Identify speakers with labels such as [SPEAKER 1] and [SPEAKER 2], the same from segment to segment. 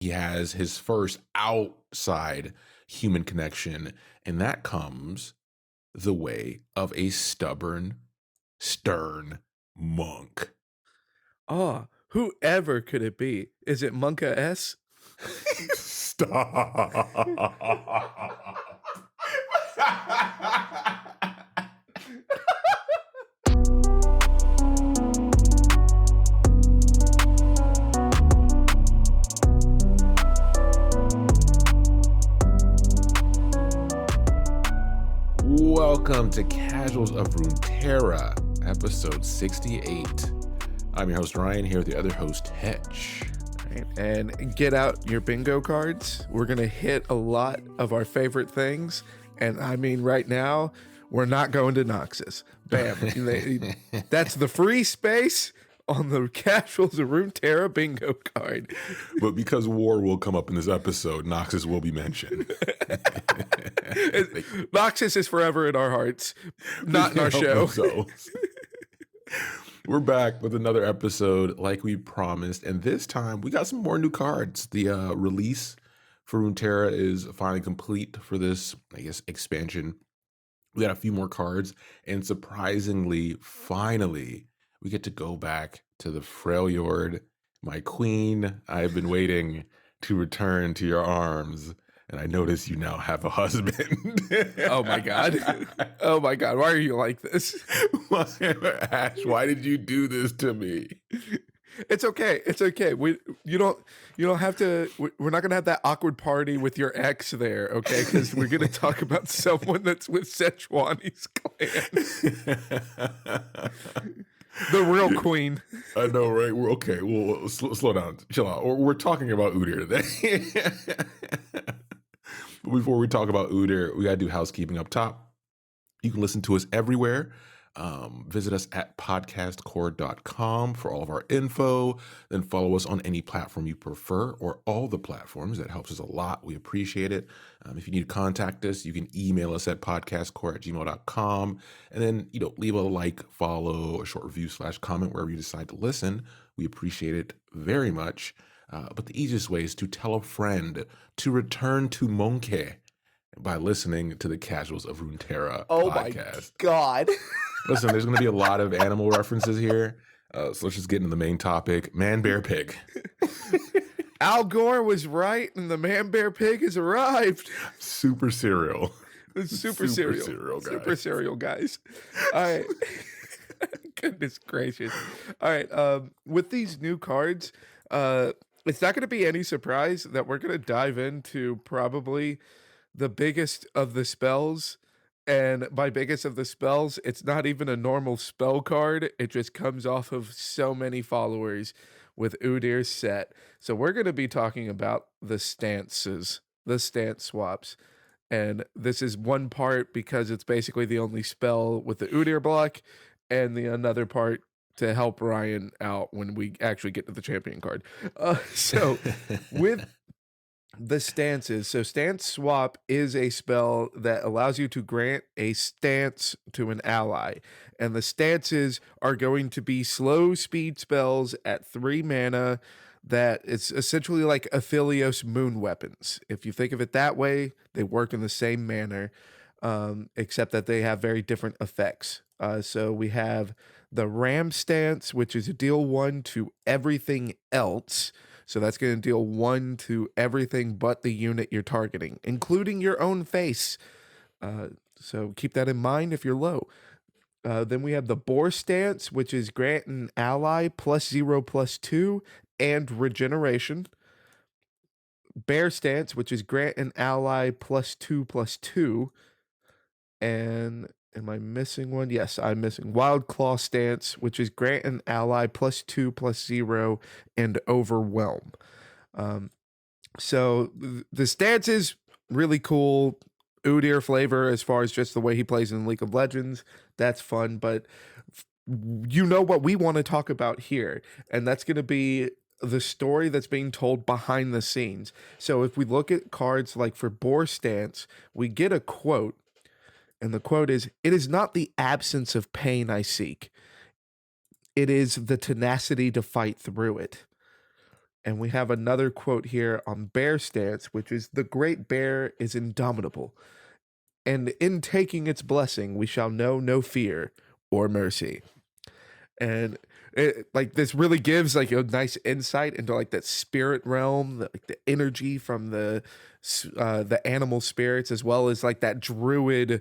[SPEAKER 1] he has his first outside human connection, and that comes the way of a stubborn, stern monk.
[SPEAKER 2] Oh, whoever could it be? Is it Monka S?
[SPEAKER 1] Stop. Welcome to Casuals of Runeterra, episode 68. I'm your host, Ryan, here with the other host, Hetch.
[SPEAKER 2] Right, and get out your bingo cards. We're going to hit a lot of our favorite things. And I mean, right now, we're not going to Noxus. Bam. That's the free space on the Casuals of Runeterra bingo card.
[SPEAKER 1] But because war will come up in this episode, Noxus will be mentioned.
[SPEAKER 2] Noxus is forever in our hearts, not in our show.
[SPEAKER 1] So. We're back with another episode like we promised, and this time we got some more new cards. The release for Runeterra is finally complete for this, I guess, expansion. We got a few more cards, and surprisingly, finally, we get to go back to the Freljord, my queen. I've been waiting to return to your arms. And I notice you now have a husband.
[SPEAKER 2] Oh my God. Oh my God. Why are you like this?
[SPEAKER 1] Ash, why did you do this to me?
[SPEAKER 2] It's okay. It's okay. You don't have to. We're not gonna have that awkward party with your ex there, okay? Because we're gonna talk about someone that's with Sechuani's clan, the real queen.
[SPEAKER 1] I know, right? We're okay. Well, slow down, chill out. We're talking about Udyr today. But before we talk about Udyr, we gotta do housekeeping up top. You can listen to us everywhere. Visit us at podcastcore.com for all of our info. Then follow us on any platform you prefer or all the platforms. That helps us a lot. We appreciate it. If you need to contact us, you can email us at podcastcore@gmail.com. And then, leave a like, follow, a short review / comment wherever you decide to listen. We appreciate it very much. But the easiest way is to tell a friend to return to Monke by listening to the Casuals of Runeterra podcast.
[SPEAKER 2] My God.
[SPEAKER 1] Listen, there's going to be a lot of animal references here. So let's just get into the main topic. Man, bear, pig.
[SPEAKER 2] Al Gore was right, and the man, bear, pig has arrived.
[SPEAKER 1] Super cereal.
[SPEAKER 2] Super cereal, guys. Super cereal, guys. All right. Goodness gracious. All right. With these new cards, it's not going to be any surprise that we're going to dive into probably the biggest of the spells. And by biggest of the spells, it's not even a normal spell card. It just comes off of so many followers with Udyr's set. So we're going to be talking about the stances, the stance swaps. And this is one part because it's basically the only spell with the Udyr block, and the another part to help Ryan out when we actually get to the champion card. So with the stances, so stance swap is a spell that allows you to grant a stance to an ally, and the stances are going to be slow speed spells at 3 mana. That it's essentially like Aphelios moon weapons. If you think of it that way, they work in the same manner, except that they have very different effects. So we have the Ram stance, which is deal 1 to everything else. So that's going to deal 1 to everything but the unit you're targeting, including your own face. So keep that in mind if you're low. Then we have the Boar stance, which is grant an ally +0/+2 and regeneration. Bear stance, which is grant an ally +2/+2. And am I missing one? Yes, I'm missing Wild Claw stance, which is grant an ally +2/+0 and overwhelm. So the stance is really cool. Udyr flavor as far as just the way he plays in League of Legends. That's fun, but you know what we want to talk about here, and that's going to be the story that's being told behind the scenes. So if we look at cards like for Boar stance, we get a quote. And the quote is, "It is not the absence of pain I seek. It is the tenacity to fight through it." And we have another quote here on bear stance, which is, "The great bear is indomitable, and in taking its blessing, we shall know no fear or mercy." And like this really gives like a nice insight into like that spirit realm, like the energy from the animal spirits, as well as like that druid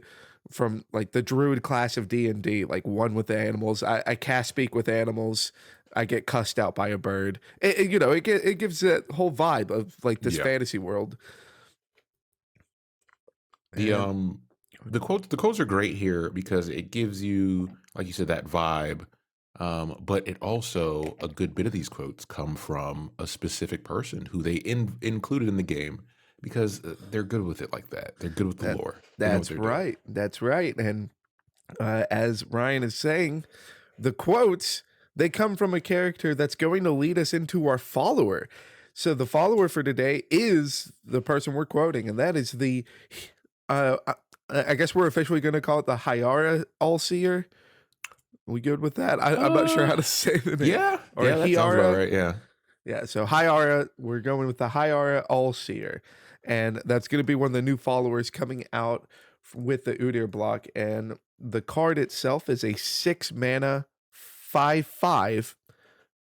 [SPEAKER 2] from like the druid class of D&D, like one with the animals. I cast speak with animals. I get cussed out by a bird. It gives that whole vibe of like this
[SPEAKER 1] Yeah.
[SPEAKER 2] fantasy world.
[SPEAKER 1] The
[SPEAKER 2] And
[SPEAKER 1] the quotes are great here because it gives you, like you said, that vibe. But it also, a good bit of these quotes come from a specific person who they included in the game because they're good with it like that. They're good with the
[SPEAKER 2] that
[SPEAKER 1] lore. They know what
[SPEAKER 2] that's
[SPEAKER 1] they're doing.
[SPEAKER 2] right. That's right. And as Ryan is saying, the quotes, they come from a character that's going to lead us into our follower. So the follower for today is the person we're quoting, and that is uh, I I guess we're officially going to call it the Hyara Allseer. We good with that? I'm not sure how to say the name.
[SPEAKER 1] Yeah,
[SPEAKER 2] Or
[SPEAKER 1] yeah, that sounds about
[SPEAKER 2] Hyara.
[SPEAKER 1] right. Yeah.
[SPEAKER 2] Yeah, so Hyara, we're going with the Hyara Allseer, and that's going to be one of the new followers coming out with the Udyr block. And the card itself is a 6 mana 5/5.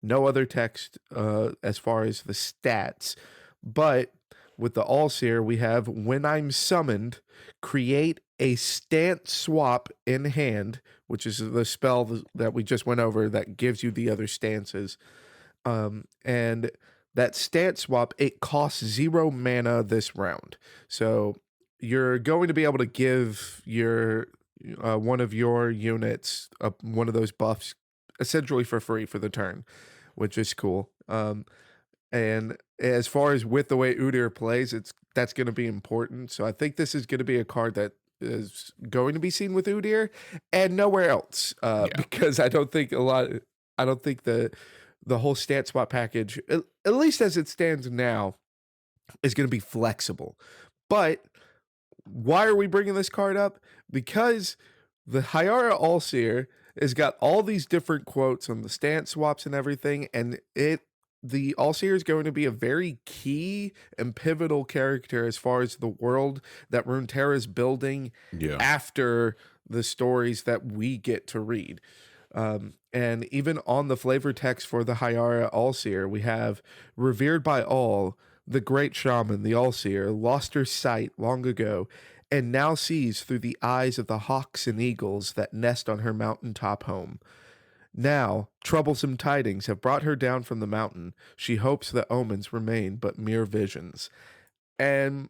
[SPEAKER 2] No other text as far as the stats, but with the Allseer, we have, when I'm summoned, create a stance swap in hand, which is the spell that we just went over that gives you the other stances. And that stance swap, it costs 0 mana this round. So you're going to be able to give your one of your units one of those buffs essentially for free for the turn, which is cool. And as far as with the way Udyr plays, that's going to be important. So I think this is going to be a card that is going to be seen with Udyr and nowhere else.
[SPEAKER 1] Yeah.
[SPEAKER 2] Because I don't think the whole stat swap package, at least as it stands now, is going to be flexible. But why are we bringing this card up? Because the Hyara Allseer has got all these different quotes on the stance swaps and everything, and the Allseer is going to be a very key and pivotal character as far as the world that Runeterra is building
[SPEAKER 1] Yeah.
[SPEAKER 2] after the stories that we get to read. And even on the flavor text for the Hyara Allseer, we have, "Revered by all, the great shaman, the Allseer, lost her sight long ago, and now sees through the eyes of the hawks and eagles that nest on her mountaintop home. Now, troublesome tidings have brought her down from the mountain. She hopes the omens remain but mere visions." And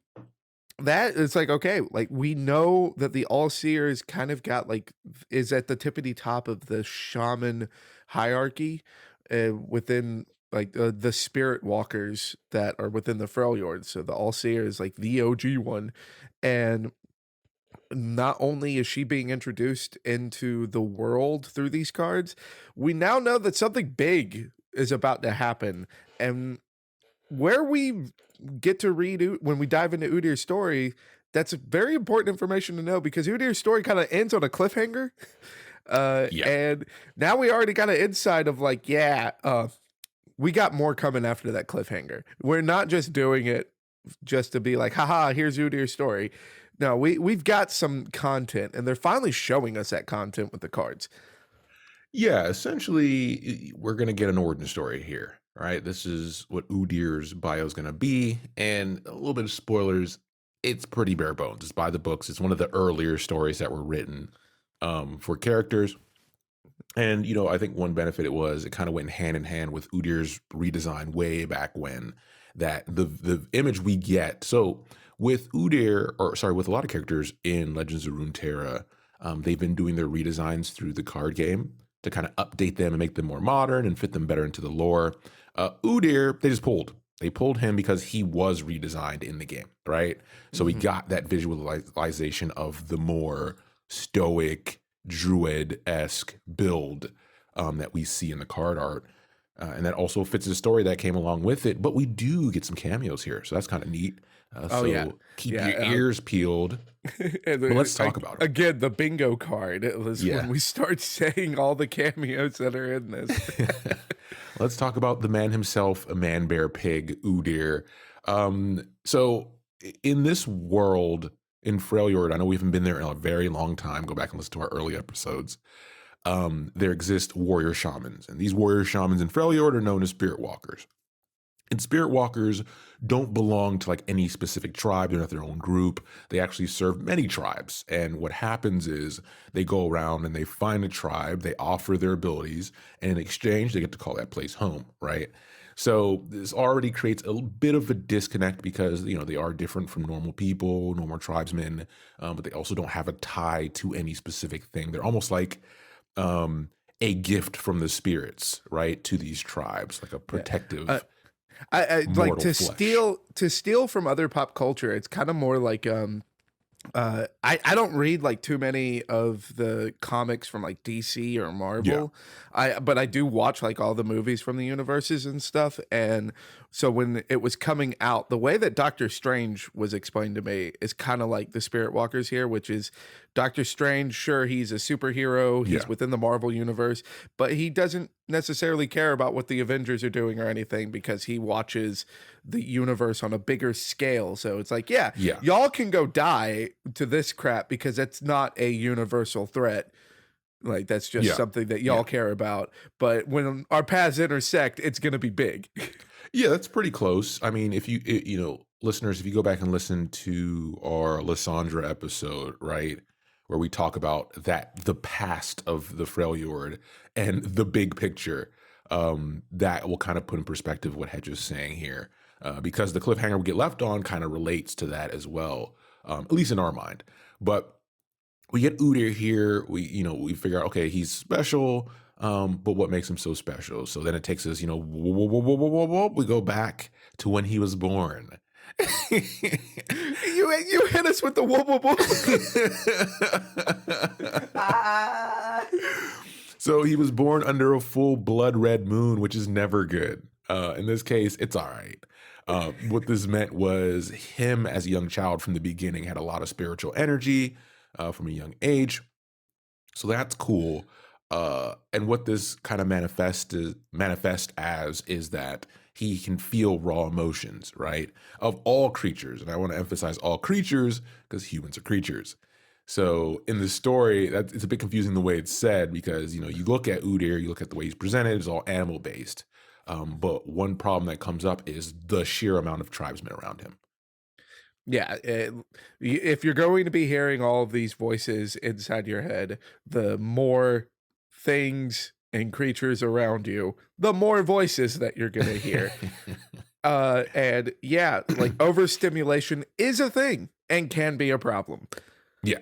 [SPEAKER 2] that it's like, okay, like we know that the All-Seer is kind of got like, is at the tippity top of the shaman hierarchy within like the spirit walkers that are within the Freljord. So the All-Seer is like the OG one. And not only is she being introduced into the world through these cards, we now know that something big is about to happen. And where we get to read when we dive into Udyr's story, that's very important information to know, because Udyr's story kind of ends on a cliffhanger.
[SPEAKER 1] Yeah.
[SPEAKER 2] And now we already got an insight of like, we got more coming after that cliffhanger. We're not just doing it just to be like, haha, here's Udyr's story. No, we've got some content, and they're finally showing us that content with the cards.
[SPEAKER 1] Yeah, essentially, we're going to get an origin story here, right? This is what Udyr's bio is going to be, and a little bit of spoilers. It's pretty bare bones. It's by the books. It's one of the earlier stories that were written for characters. And, I think one benefit it was, it kind of went hand in hand with Udyr's redesign way back when, that the image we get. So with Udyr, or sorry, with a lot of characters in Legends of Runeterra, they've been doing their redesigns through the card game to kind of update them and make them more modern and fit them better into the lore. Udyr, they just pulled. They pulled him because he was redesigned in the game, right? So we got that visualization of the more stoic, druid-esque build that we see in the card art. And that also fits the story that came along with it. But we do get some cameos here, so that's kind of neat.
[SPEAKER 2] Oh yeah,
[SPEAKER 1] So keep your
[SPEAKER 2] yeah.
[SPEAKER 1] ears peeled.
[SPEAKER 2] And
[SPEAKER 1] But let's talk about it.
[SPEAKER 2] again, the bingo card. It was
[SPEAKER 1] Yeah.
[SPEAKER 2] when we start saying all the cameos that are in this.
[SPEAKER 1] Let's talk about the man himself, a man bear pig, Udyr. So in this world, in Freljord, I know we haven't been there in a very long time. Go back and listen to our early episodes. There exist warrior shamans, and these warrior shamans in Freljord are known as spirit walkers. And spirit walkers don't belong to like any specific tribe. They're not their own group. They actually serve many tribes. And what happens is they go around and they find a tribe, they offer their abilities, and in exchange, they get to call that place home, right? So this already creates a little bit of a disconnect because, they are different from normal people, normal tribesmen, but they also don't have a tie to any specific thing. They're almost like a gift from the spirits, right, to these tribes, like a protective
[SPEAKER 2] I like
[SPEAKER 1] mortal flesh.
[SPEAKER 2] to steal from other pop culture. It's kind of more like I don't read like too many of the comics from like DC or
[SPEAKER 1] Yeah.
[SPEAKER 2] Marvel. But I do watch like all the movies from the universes and stuff. And so when it was coming out, the way that Doctor Strange was explained to me is kind of like the Spirit Walkers here, which is Doctor Strange, sure, he's a superhero, he's
[SPEAKER 1] Yeah.
[SPEAKER 2] within the Marvel universe, but he doesn't necessarily care about what the Avengers are doing or anything because he watches the universe on a bigger scale. So it's like, yeah,
[SPEAKER 1] Yeah.
[SPEAKER 2] y'all can go die to this crap because that's not a universal threat. Like that's just
[SPEAKER 1] Yeah.
[SPEAKER 2] something that y'all care about. But when our paths intersect, it's going to be big.
[SPEAKER 1] Yeah, that's pretty close. I mean, if listeners, if you go back and listen to our Lysandra episode, right, where we talk about the past of the Freljord and the big picture, that will kind of put in perspective what Hedge is saying here, because the cliffhanger we get left on kind of relates to that as well, at least in our mind. But we get Udyr here. We figure out, okay, he's special, but what makes him so special? So then it takes us, we go back to when he was born.
[SPEAKER 2] You hit us with the whoop whoop whoop.
[SPEAKER 1] So he was born under a full blood red moon, which is never good. In this case, it's all right. What this meant was him as a young child from the beginning had a lot of spiritual energy from a young age. So that's cool. And what this kind of manifest as is that he can feel raw emotions, right? Of all creatures. And I want to emphasize all creatures because humans are creatures. So in the story, it's a bit confusing the way it's said because, you look at Udyr, you look at the way he's presented, it's all animal based. But one problem that comes up is the sheer amount of tribesmen around him.
[SPEAKER 2] Yeah, if you're going to be hearing all of these voices inside your head, the more things and creatures around you, the more voices that you're going to hear. And yeah, like overstimulation is a thing and can be a problem.
[SPEAKER 1] Yeah.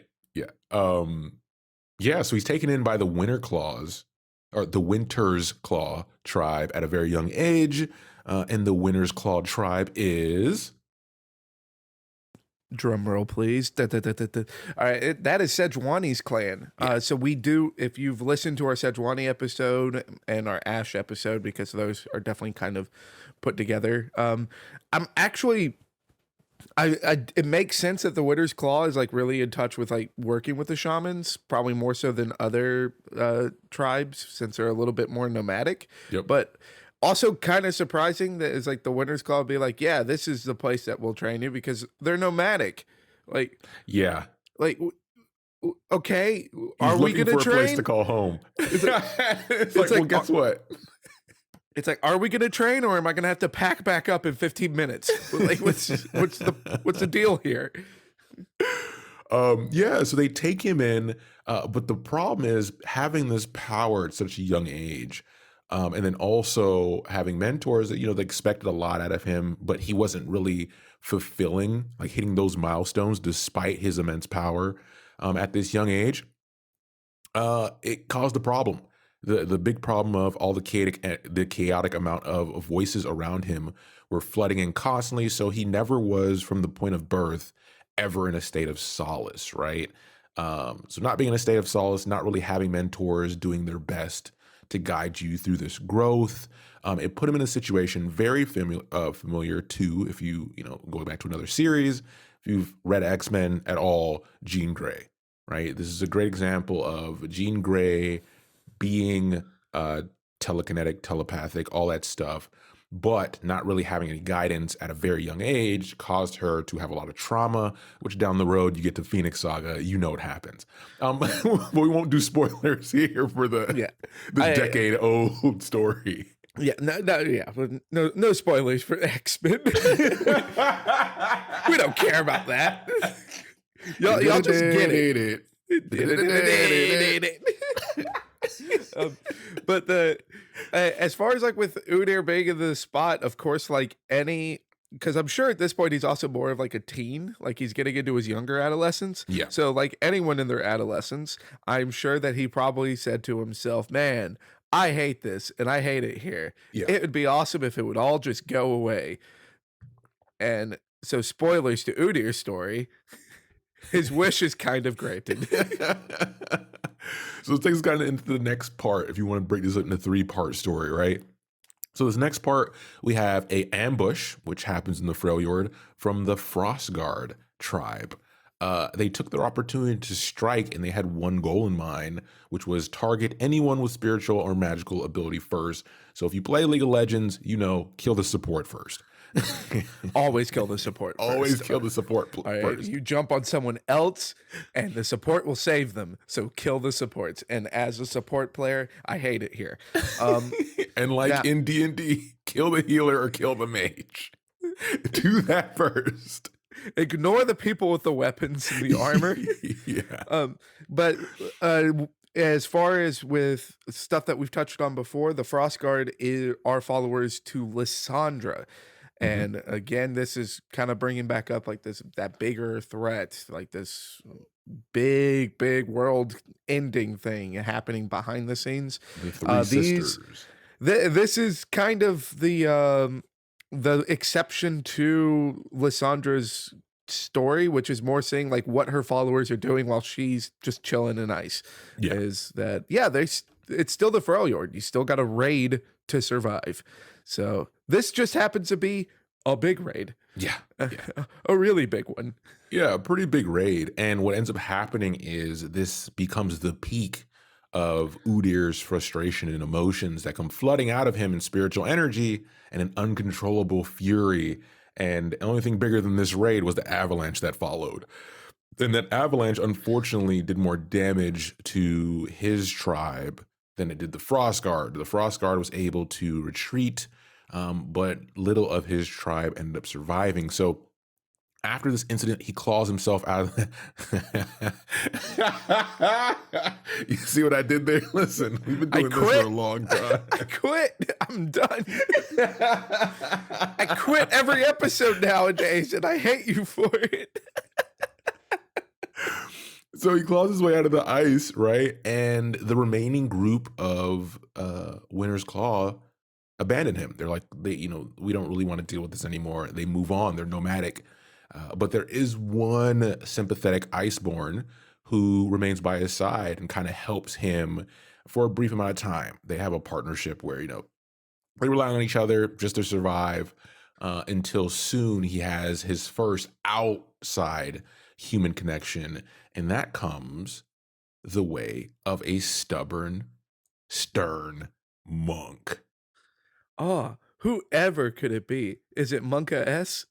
[SPEAKER 1] Yeah, so he's taken in by the Winter Claws, or the Winter's Claw tribe at a very young age. And the Winter's Claw tribe is...
[SPEAKER 2] Drum roll, please. Da, da, da, da, da. All right, that is Sejuani's clan.
[SPEAKER 1] Yeah.
[SPEAKER 2] So we do, if you've listened to our Sejuani episode and our Ash episode, because those are definitely kind of put together. I'm actually, it makes sense that the Winter's Claw is like really in touch with like working with the shamans, probably more so than other tribes since they're a little bit more nomadic.
[SPEAKER 1] Yep.
[SPEAKER 2] But also kind of surprising that it's like the Winter's Claw be like, yeah, this is the place that will train you because they're nomadic. Like,
[SPEAKER 1] yeah.
[SPEAKER 2] Like, okay, are we going to train?
[SPEAKER 1] A place to call home. It's like, well, guess what?
[SPEAKER 2] It's like, are we going to train or am I going to have to pack back up in 15 minutes? Like, what's the deal here?
[SPEAKER 1] Yeah, so they take him in, but the problem is having this power at such a young age. And then also having mentors that, they expected a lot out of him, but he wasn't really fulfilling, like hitting those milestones despite his immense power at this young age. It caused a problem. The big problem of all the chaotic amount of voices around him were flooding in constantly. So he never was, from the point of birth, ever in a state of solace, right? So not being in a state of solace, not really having mentors doing their best to guide you through this growth. It put him in a situation very familiar to, if going back to another series, if you've read X-Men at all, Jean Grey, right? This is a great example of Jean Grey being telekinetic, telepathic, all that stuff, but not really having any guidance at a very young age caused her to have a lot of trauma, which down the road you get to Phoenix Saga, what happens. But we won't do spoilers here for the decade-old story.
[SPEAKER 2] Yeah, no spoilers for X-Men. We don't care about that. Y'all just get it. But as far as like with Udyr being in the spot, of course, like because I'm sure at this point he's also more of like a teen, like he's getting into his younger adolescence.
[SPEAKER 1] Yeah.
[SPEAKER 2] So like anyone in their adolescence, I'm sure that he probably said to himself, man, I hate this and I hate it here.
[SPEAKER 1] Yeah.
[SPEAKER 2] It would be awesome if it would all just go away. And so spoilers to Udyr's story, his wish is kind of granted.
[SPEAKER 1] So this takes us kind of into the next part, if you want to break this up into a 3-part story, right? So this next part, we have a ambush, which happens in the Freljord, from the Frostguard tribe. They took their opportunity to strike, and they had one goal in mind, which was target anyone with spiritual or magical ability first. So if you play League of Legends, kill the support first.
[SPEAKER 2] Always kill the support first.
[SPEAKER 1] Always kill the support first.
[SPEAKER 2] You jump on someone else and the support will save them. So kill the supports. And as a support player, I hate it here.
[SPEAKER 1] And in D&D, kill the healer or kill the mage. Do that first.
[SPEAKER 2] Ignore the people with the weapons and the armor.
[SPEAKER 1] Yeah.
[SPEAKER 2] But as far as with stuff that we've touched on before, the Frostguard are followers to Lysandra. And again, this is kind of bringing back up like that bigger threat, like this big world ending thing happening behind the scenes.
[SPEAKER 1] The three sisters.
[SPEAKER 2] This is kind of the exception to Lysandra's story, which is more saying like what her followers are doing while she's just chilling in ice.
[SPEAKER 1] Yeah.
[SPEAKER 2] Is that it's still the Freljord. You still got to raid to survive. So this just happens to be a big raid.
[SPEAKER 1] Yeah.
[SPEAKER 2] A really big one.
[SPEAKER 1] Yeah, a pretty big raid. And what ends up happening is this becomes the peak of Udyr's frustration and emotions that come flooding out of him in spiritual energy and an uncontrollable fury. And the only thing bigger than this raid was the avalanche that followed. And that avalanche, unfortunately, did more damage to his tribe than it did the Frostguard. The Frostguard was able to retreat, but little of his tribe ended up surviving. So after this incident, he claws himself out of You see what I did there? Listen, we've been doing this for a long time.
[SPEAKER 2] I quit. I'm done. I quit every episode nowadays, and I hate you for it.
[SPEAKER 1] So he claws his way out of the ice, right? And the remaining group of Winter's Claw abandon him. They're like, we don't really want to deal with this anymore. They move on. They're nomadic. But there is one sympathetic Iceborn who remains by his side and kind of helps him for a brief amount of time. They have a partnership where, they rely on each other just to survive until soon he has his first outside human connection. And that comes the way of a stubborn, stern monk.
[SPEAKER 2] Oh, whoever could it be? Is it Monka S?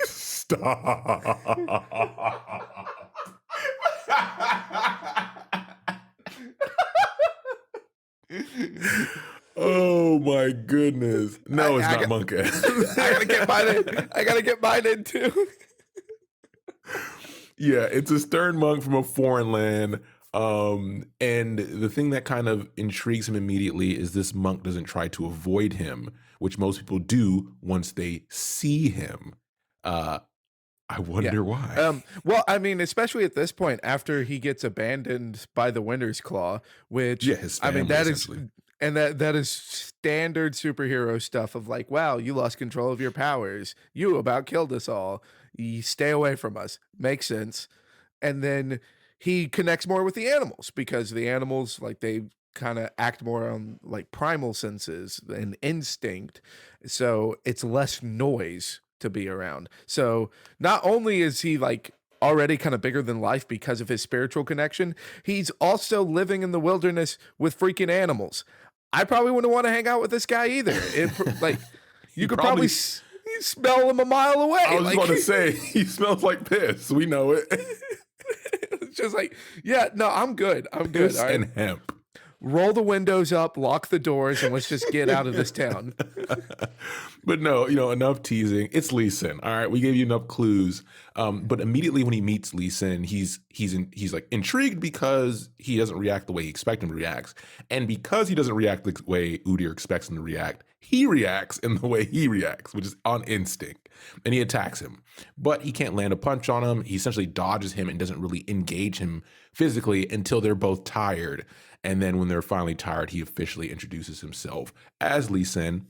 [SPEAKER 1] Stop. Oh my goodness. No, it's not Monka.
[SPEAKER 2] I gotta get mine in too.
[SPEAKER 1] Yeah, it's a stern monk from a foreign land. And the thing that kind of intrigues him immediately is this monk doesn't try to avoid him, which most people do once they see him. I wonder why.
[SPEAKER 2] Well, I mean, especially at this point, after he gets abandoned by the Winter's Claw, which
[SPEAKER 1] his family,
[SPEAKER 2] that is standard superhero stuff of like, wow, you lost control of your powers. You about killed us all. You stay away from us. Makes sense. And then he connects more with the animals because the animals, like, they kind of act more on like primal senses and instinct. So it's less noise to be around. So not only is he like already kind of bigger than life because of his spiritual connection, he's also living in the wilderness with freaking animals. I probably wouldn't want to hang out with this guy either. Like you could probably you smell him a mile away.
[SPEAKER 1] I was about to say, he smells like piss. We know it.
[SPEAKER 2] It's just like, yeah, no, I'm good. I'm good.
[SPEAKER 1] Piss and hemp.
[SPEAKER 2] Roll the windows up, lock the doors, and let's just get out of this town.
[SPEAKER 1] But no, enough teasing. It's Lee Sin. All right, we gave you enough clues. But immediately when he meets Lee Sin, he's like intrigued because he doesn't react the way he expects him to react, and because he doesn't react the way Udyr expects him to react, he reacts in the way he reacts, which is on instinct, and he attacks him. But he can't land a punch on him. He essentially dodges him and doesn't really engage him physically until they're both tired. And then when they're finally tired, he officially introduces himself as Lee Sin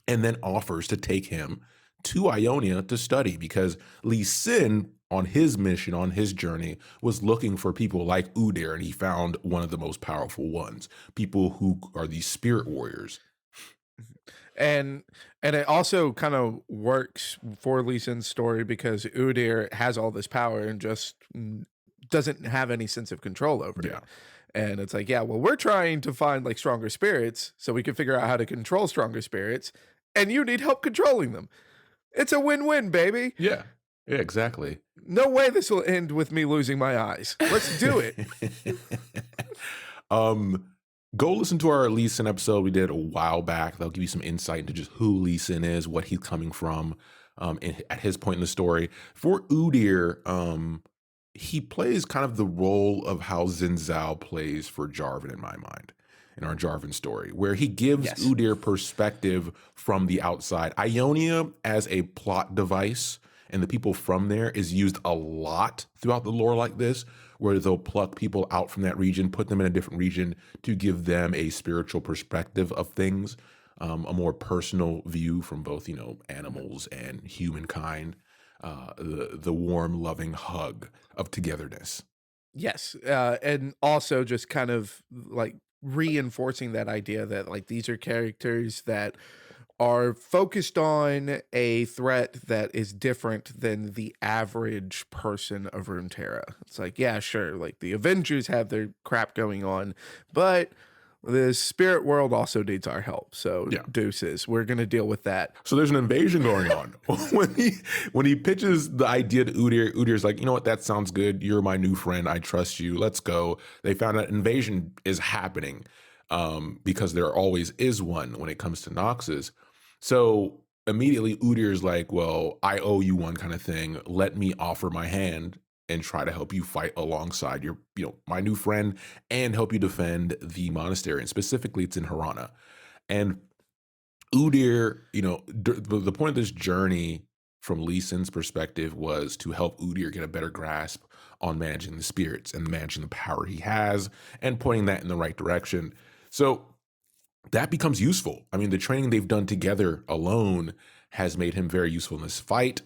[SPEAKER 1] and then offers to take him to Ionia to study, because Lee Sin, on his mission, on his journey, was looking for people like Udyr, and he found one of the most powerful ones, people who are these spirit warriors.
[SPEAKER 2] And it also kind of works for Lee Sin's story because Udyr has all this power and just doesn't have any sense of control over it. And it's like, yeah, well, we're trying to find like stronger spirits so we can figure out how to control stronger spirits, and you need help controlling them. It's a win-win, baby.
[SPEAKER 1] Yeah, exactly.
[SPEAKER 2] No way this will end with me losing my eyes. Let's do it.
[SPEAKER 1] Go listen to our Lee Sin episode we did a while back. That'll give you some insight into just who Lee Sin is, what he's coming from at his point in the story. For Udyr, he plays kind of the role of how Xin Zhao plays for Jarvan in my mind, in our Jarvan story, where he gives Udyr perspective from the outside. Ionia as a plot device and the people from there is used a lot throughout the lore like this, where they'll pluck people out from that region, put them in a different region to give them a spiritual perspective of things, a more personal view from both, animals and humankind. The warm, loving hug of togetherness.
[SPEAKER 2] Yes. And also just kind of like reinforcing that idea that like these are characters that are focused on a threat that is different than the average person of Runeterra. It's like, yeah, sure, like the Avengers have their crap going on, but the spirit world also needs our help. So deuces, we're going to deal with that.
[SPEAKER 1] So there's an invasion going on. when he pitches the idea to Udyr, Udyr's like, you know what, that sounds good. You're my new friend. I trust you. Let's go. They found out invasion is happening because there always is one when it comes to Noxus. So immediately Udyr's like, well, I owe you one kind of thing. Let me offer my hand and try to help you fight alongside your, my new friend, and help you defend the monastery. And specifically, it's in Harana. And Udyr, the point of this journey from Lee Sin's perspective was to help Udyr get a better grasp on managing the spirits and managing the power he has and pointing that in the right direction. So that becomes useful. I mean, the training they've done together alone has made him very useful in this fight.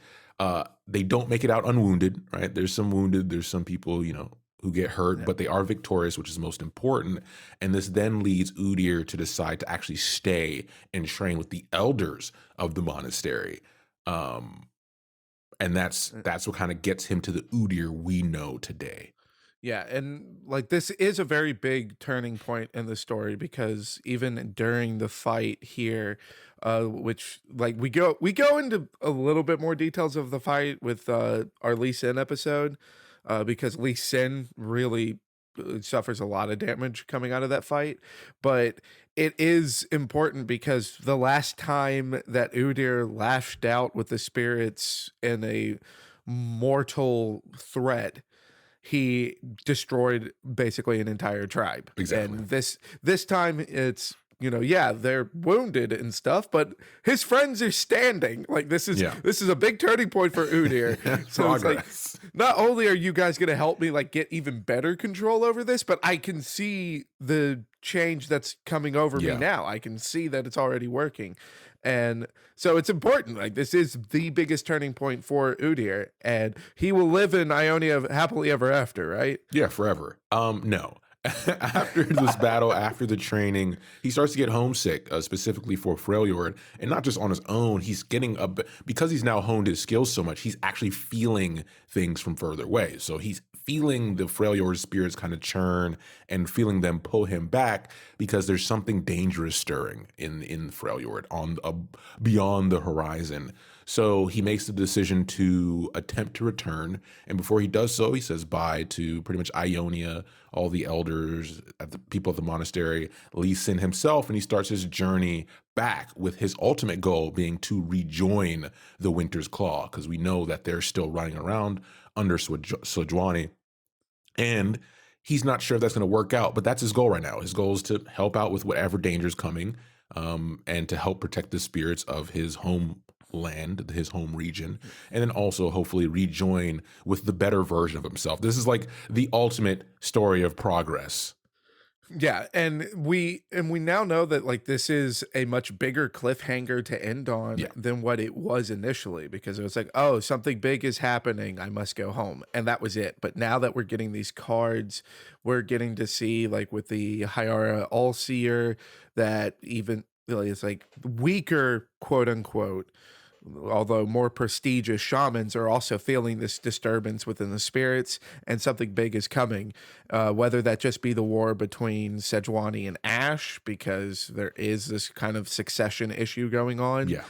[SPEAKER 1] They don't make it out unwounded, right? There's some wounded, there's some people, who get hurt, but they are victorious, which is most important. And this then leads Udyr to decide to actually stay and train with the elders of the monastery. And that's what kind of gets him to the Udyr we know today.
[SPEAKER 2] Yeah, and like this is a very big turning point in the story because even during the fight here, which like we go into a little bit more details of the fight with our Lee Sin episode, because Lee Sin really suffers a lot of damage coming out of that fight, but it is important because the last time that Udyr lashed out with the spirits in a mortal threat, he destroyed basically an entire tribe.
[SPEAKER 1] Exactly.
[SPEAKER 2] And this time it's, they're wounded and stuff, but his friends are standing. Like this is a big turning point for Udyr. So it's like, not only are you guys going to help me like get even better control over this, but I can see the change that's coming over me now. I can see that it's already working. And so it's important. Like this is the biggest turning point for Udyr, and he will live in Ionia happily ever after, right?
[SPEAKER 1] Yeah, forever. No. After this battle, after the training, he starts to get homesick, specifically for Freljord, and not just on his own. He's getting because he's now honed his skills so much. He's actually feeling things from further away. So he's feeling the Freljord spirits kind of churn and feeling them pull him back because there's something dangerous stirring in Freljord on beyond the horizon. So he makes the decision to attempt to return. And before he does so, he says bye to pretty much Ionia, all the elders, the people of the monastery, Lee Sin himself, and he starts his journey back with his ultimate goal being to rejoin the Winter's Claw, because we know that they're still running around under Sejuani. And he's not sure if that's going to work out, but that's his goal right now. His goal is to help out with whatever danger's coming, and to help protect the spirits of his homeland, his home region, and then also hopefully rejoin with the better version of himself. This is like the ultimate story of progress.
[SPEAKER 2] Yeah, and we now know that like this is a much bigger cliffhanger to end on than what it was initially, because it was like, oh, something big is happening, I must go home, and that was it. But now that we're getting these cards, we're getting to see, like with the Hyara Allseer, that even it's like weaker, quote unquote, although more prestigious shamans are also feeling this disturbance within the spirits, and something big is coming, whether that just be the war between Sejuani and Ash, because there is this kind of succession issue going on,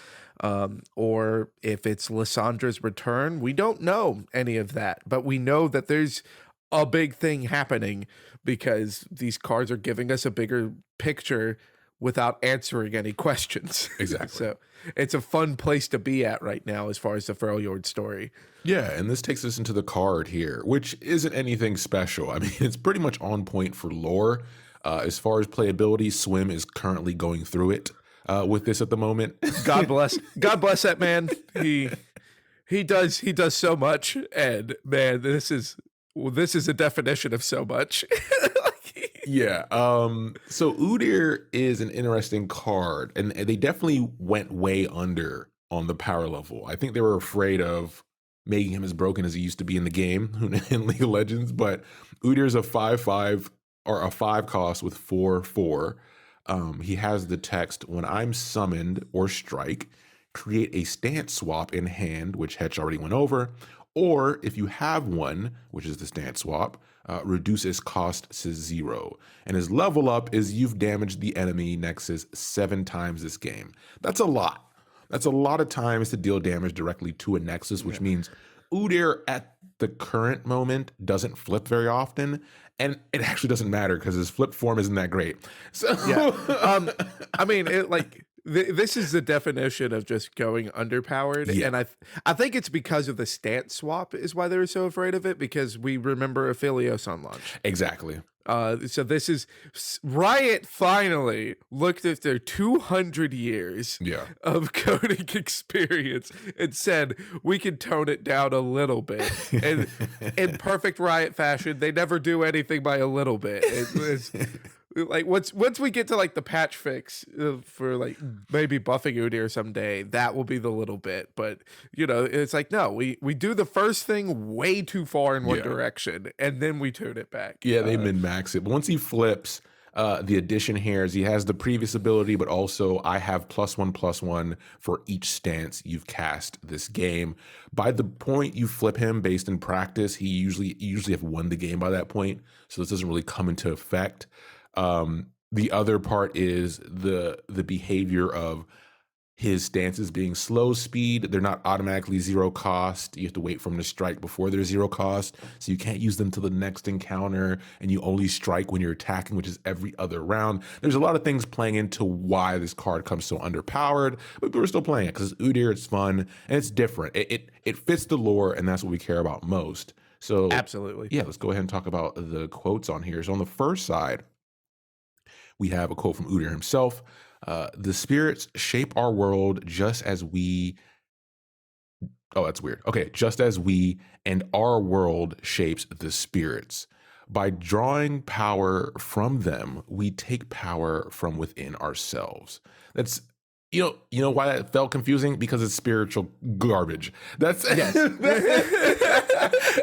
[SPEAKER 2] or if it's Lyssandra's return. We don't know any of that, but we know that there's a big thing happening because these cards are giving us a bigger picture without answering any questions.
[SPEAKER 1] Exactly.
[SPEAKER 2] So it's a fun place to be at right now as far as the Freljord story.
[SPEAKER 1] Yeah, and this takes us into the card here, which isn't anything special. I mean, it's pretty much on point for lore. As far as playability, Swim is currently going through it with this at the moment.
[SPEAKER 2] God bless that man. He does so much, and man, this is a definition of so much.
[SPEAKER 1] Yeah. So Udyr is an interesting card, and they definitely went way under on the power level. I think they were afraid of making him as broken as he used to be in the game in League of Legends, but Udyr's a 5/5 or a 5 cost with 4/4. He has the text, when I'm summoned or strike, create a stance swap in hand, which Hetch already went over, or if you have one, which is the stance swap, reduce its cost to 0. And his level up is you've damaged the enemy nexus 7 times this game. That's a lot. That's a lot of times to deal damage directly to a nexus, which means Udyr at the current moment doesn't flip very often. And it actually doesn't matter because his flip form isn't that great. So
[SPEAKER 2] I mean, this is the definition of just going underpowered, and I think it's because of the stance swap is why they were so afraid of it, because we remember Aphelios on launch.
[SPEAKER 1] Exactly.
[SPEAKER 2] So this is Riot finally looked at their 200 years of coding experience and said, we can tone it down a little bit. And in perfect Riot fashion, they never do anything by a little bit. It's like once we get to like the patch fix for like maybe buffing Udyr someday, that will be the little bit. But you know, it's like, no, we do the first thing way too far in one direction, and then we tune it back.
[SPEAKER 1] Yeah, they min-max it. But once he flips, the addition here is he has the previous ability, but also I have +1/+1 for each stance you've cast this game. By the point you flip him based in practice, he usually have won the game by that point. So this doesn't really come into effect. The other part is the behavior of his stances being slow speed. They're not automatically 0 cost. You have to wait for him to strike before they're 0 cost. So you can't use them till the next encounter, and you only strike when you're attacking, which is every other round. There's a lot of things playing into why this card comes so underpowered, but we're still playing it because it's Udyr, it's fun, and it's different. It fits the lore, and that's what we care about most. So
[SPEAKER 2] absolutely.
[SPEAKER 1] Yeah, let's go ahead and talk about the quotes on here. So on the first side, we have a quote from Udyr himself. The spirits shape our world just as we... Oh, that's weird. Okay, just as we and our world shapes the spirits. By drawing power from them, we take power from within ourselves. That's... You know why that felt confusing? Because it's spiritual garbage. That's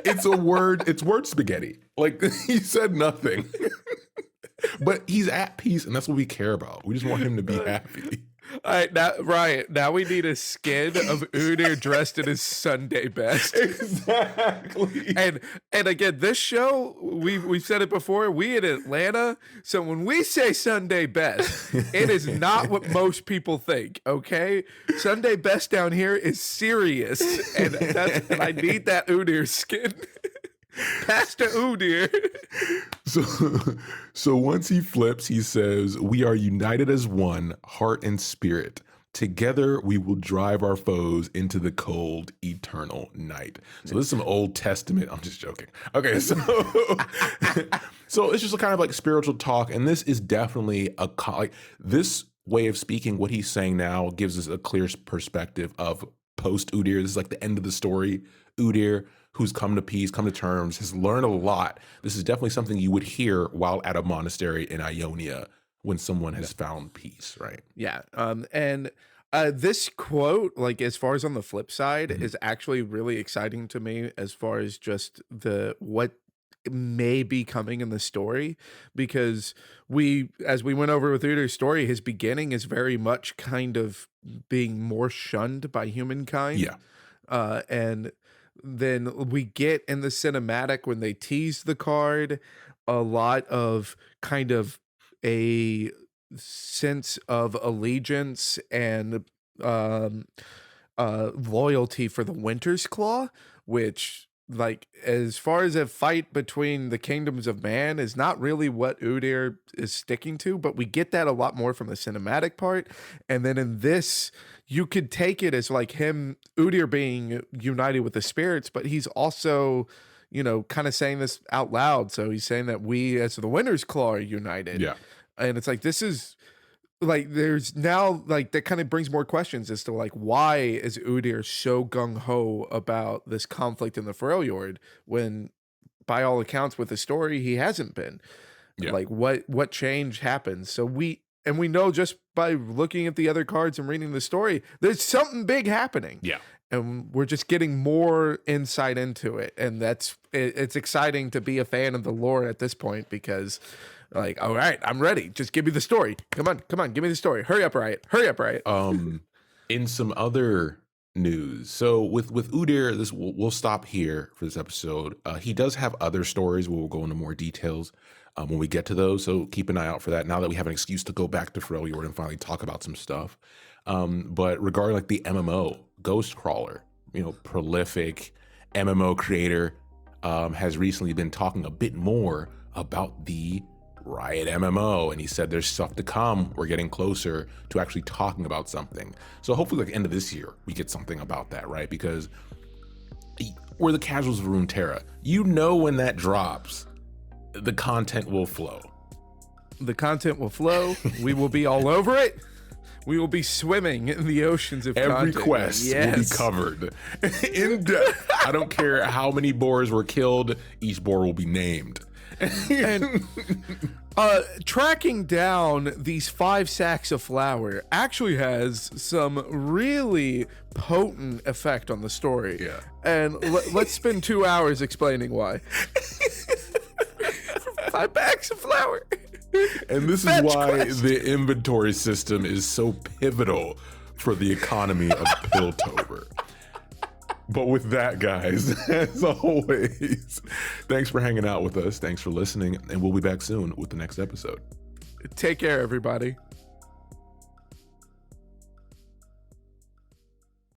[SPEAKER 1] it's word spaghetti. Like, he said nothing. But he's at peace, and that's what we care about. We just want him to be happy.
[SPEAKER 2] All right, now we need a skin of Udyr dressed in his Sunday best.
[SPEAKER 1] Exactly.
[SPEAKER 2] And again, this show, we've said it before, we in Atlanta, so when we say Sunday best, it is not what most people think, okay? Sunday best down here is serious, and I need that Udyr skin. Pastor Udyr.
[SPEAKER 1] So once he flips, he says, "We are united as one, heart and spirit. Together we will drive our foes into the cold, eternal night." So this is some Old Testament. I'm just joking. Okay, so so it's just a kind of like spiritual talk, and this is definitely like this way of speaking. What he's saying now gives us a clear perspective of post Udyr. This is like the end of the story. Udyr, who's come to peace, come to terms, has learned a lot. This is definitely something you would hear while at a monastery in Ionia when someone has found peace, right?
[SPEAKER 2] Yeah. And this quote, like as far as on the flip side, is actually really exciting to me as far as just what may be coming in the story, because as we went over with Udyr's story, his beginning is very much kind of being more shunned by humankind.
[SPEAKER 1] Yeah.
[SPEAKER 2] And then we get in the cinematic when they tease the card a lot of kind of a sense of allegiance and loyalty for the Winter's Claw, which, like, as far as a fight between the kingdoms of man, is not really what Udyr is sticking to, but we get that a lot more from the cinematic part. And then in this, you could take it as like Udyr being united with the spirits, but he's also, kind of saying this out loud. So he's saying that we as the Winter's Claw are united.
[SPEAKER 1] Yeah.
[SPEAKER 2] And it's like, this is like, there's now like, that kind of brings more questions as to like, why is Udyr so gung-ho about this conflict in the Freljord when by all accounts with the story, he hasn't been.
[SPEAKER 1] Yeah.
[SPEAKER 2] Like what change happens? So we know just by looking at the other cards and reading the story, there's something big happening.
[SPEAKER 1] Yeah.
[SPEAKER 2] And we're just getting more insight into it. And it's exciting to be a fan of the lore at this point, because like, all right, I'm ready. Just give me the story. Come on. Give me the story. Hurry up, Riot.
[SPEAKER 1] In some other news, so with Udyr, we'll stop here for this episode. He does have other stories where we'll go into more details when we get to those, so keep an eye out for that now that we have an excuse to go back to Freljord and finally talk about some stuff. But regarding like the MMO, Ghostcrawler, prolific MMO creator, has recently been talking a bit more about the Riot MMO, and he said there's stuff to come. We're getting closer to actually talking about something. So hopefully, like the end of this year, we get something about that, right? Because we're the casuals of Runeterra. When that drops, the content will flow.
[SPEAKER 2] The content will flow. We will be all over it. We will be swimming in the oceans of
[SPEAKER 1] every
[SPEAKER 2] content.
[SPEAKER 1] quest will be covered in depth. I don't care how many boars were killed. Each boar will be named.
[SPEAKER 2] And tracking down these 5 sacks of flour actually has some really potent effect on the story.
[SPEAKER 1] Yeah.
[SPEAKER 2] And let's spend 2 hours explaining why. 5 bags of flour.
[SPEAKER 1] And this is why the inventory system is so pivotal for the economy of Piltover. But with that, guys, as always, thanks for hanging out with us. Thanks for listening. And we'll be back soon with the next episode.
[SPEAKER 2] Take care, everybody.